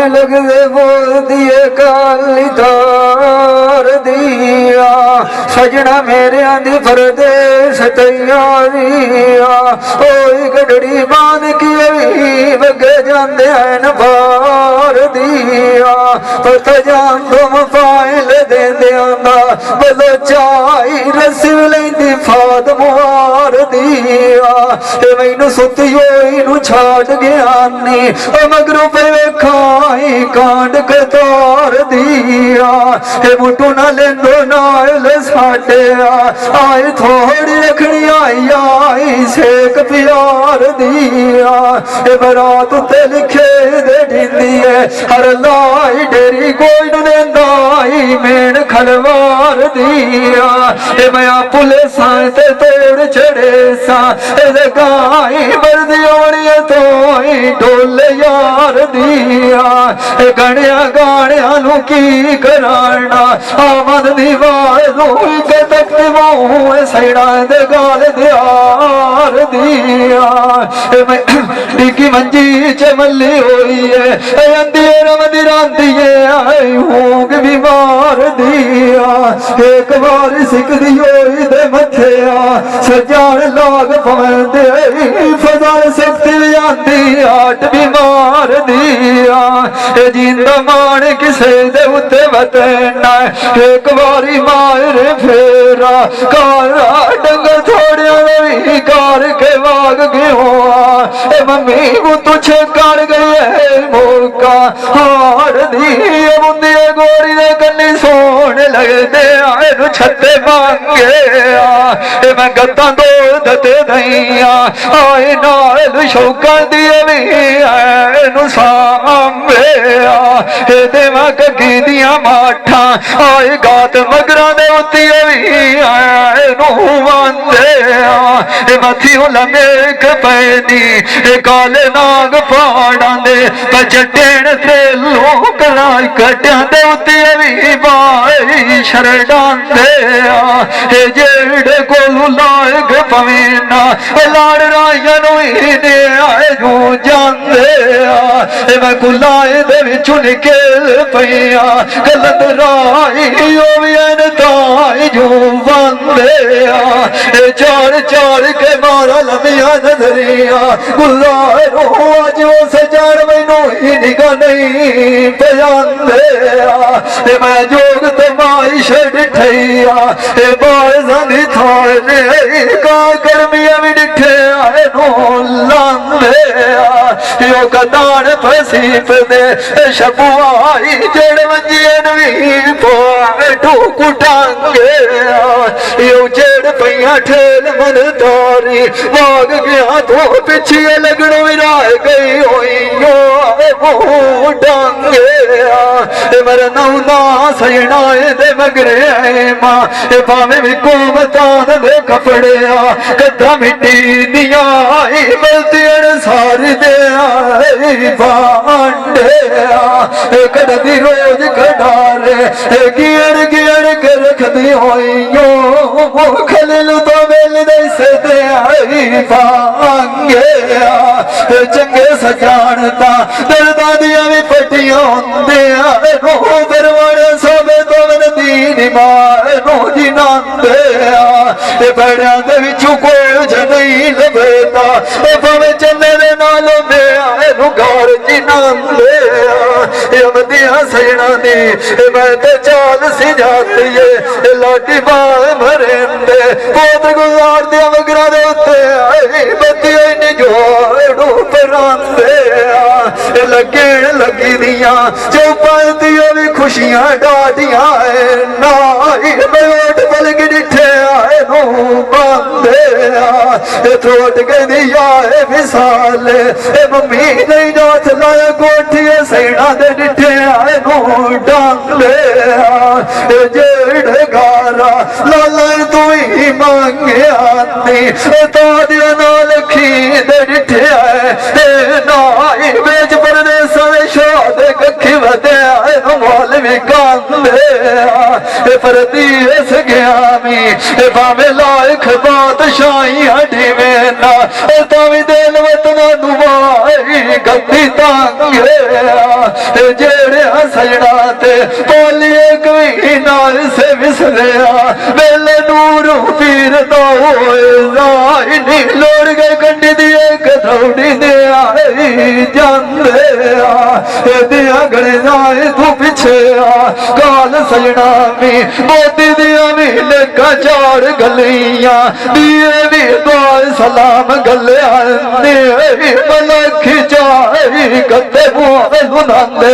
लगदे बोल दिए काली तार दिया सजना मेरे आंदी परदेस तैयारिया ओई गडड़ी बांध की बगे जाते हैं बार दिया पता जान तुम फाइल दे दियांदा बलो चाई रसी लेंदी फाद मार दिया मैनू सुती होई नू छाड़ गया नी मगरू पे खाई कांड कतार दिया मुटू ना लेंदो नाल साडे आए थोड़ी रखनी आई सेक प्यार दिया बरात उत्ते लिखे दे ढिंदी है हर लाई डेरी कोई नू देंदा मेन खलवार दिया मैं पुलिसां ते तोड़ चढ़े सा गाई बरदी ओणी तो ढोल यार दिया गणिया गाणिया नू की कराना आमद दी वाज़ के तख्त मुँह सैड़ा दे गाल दियार दिया मैं डिगी मंजी च मल्ली होई है अंधेर मदिरांदी आई हूँ बीमार दिया एक बार सिकदी होई दे मथे सजान लाग पवंदे फजाल सकती आंदी आट बीमार दिया जिंदा मान किसे दे उत्ते वतना एक बारी मार फेरा कारा डंगर थोड़िया भी कार के वाग गयो मम्मी वो तुझे कर गए मौका हार दी बुंदी गोरी दे कन्नी सोने लगदे आए नु छत्ते मांगे मैं गत्ता दो दते दईया आए नाल शौका दी नु सामवे दे मैं कगी दिया माठा आए गात मगरा दे उत्ती आए नु वंदे मथी लमेक पैनी काले नाग पाड़ा दे बजटेन से लोग लाल कटिया दे उत्ती बाई शरडांदे जेड़े कोलू लाग पवेना लाड़ राया ने आए जू जांदे मैं कुलाए दे विचू निकल पिया गलत राई ताई जू वंदे चार चार के मारा लमिया नजरिया गुलाए रो अज वो सजान मैनू ही निगाह नहीं पजांदे मैं जोग तमाई छड़ ठैया बाज़ानी थाने का गर्मिया भी डिठे आए नो लांदे यो कदान फसी पे शबुआई जड़ मंजियन भी पाए ठोकू टांगे यो जड़ पैया ठेल मन तारी भाग गया तो पिछे लगनो राह गई होई यो वो डांगे मर नौना सजनाए दे मगरे मां भावे भी कोमतान दे कपड़े कद्दा मिट्टी दिया मलतियन सारी दे बांडे कदी रोज कडारे गियर गियर के रखदी होइयो खलिल तो वेल दे से दे आई बांगे चंगे सजानता दर्दा दिया भी पटियां होंदे नो दरवाड़े सोबे तो दीन मारो जिनांदे बड़िया दे विचू कोई जनहीं लभेता भावे चले दे नालो मैं घर जिनांदे अमदिया सजना दी मैं तो चाल सी जाती है लाटी बाल मरेंदे पोत गुजार दिया मगरा दे उत्ते बत्ती ने जोड़ू परांदे लगे लगी दिया चौपाती भी खुशियां डाटिया नाई बैठ पलक डिठे आए नो बंदे थोट के दिया है मिसाल मम्मी नहीं नाथ लाया कोठी सैना दे डिठे आए नो डांगले जेड़ गारा लाला तू ही मांगे आती तो दिया नाल खी दे डिठे आए नाई बेच परदेस शाद कखी वदे आए नो मोल भी कांदे परदेस गया मी भावे लायक बादशाही हडी में ना तवी दिल वतना दुआई गद्दी पांगे जेड़े सजना ते बोलिए कोई नाल से विसरिया वेले नूर पीर दा होए नी लोड़ गए कंडी दी एक थोड़ी दे आई जांदे दिया गड़े जाए तू पीछे काल सजना मी मोती दिया भी लेका चार गलियां दिए भी दुआ सलाम गले आंदे मलख चाई कते बुआ सुनांदे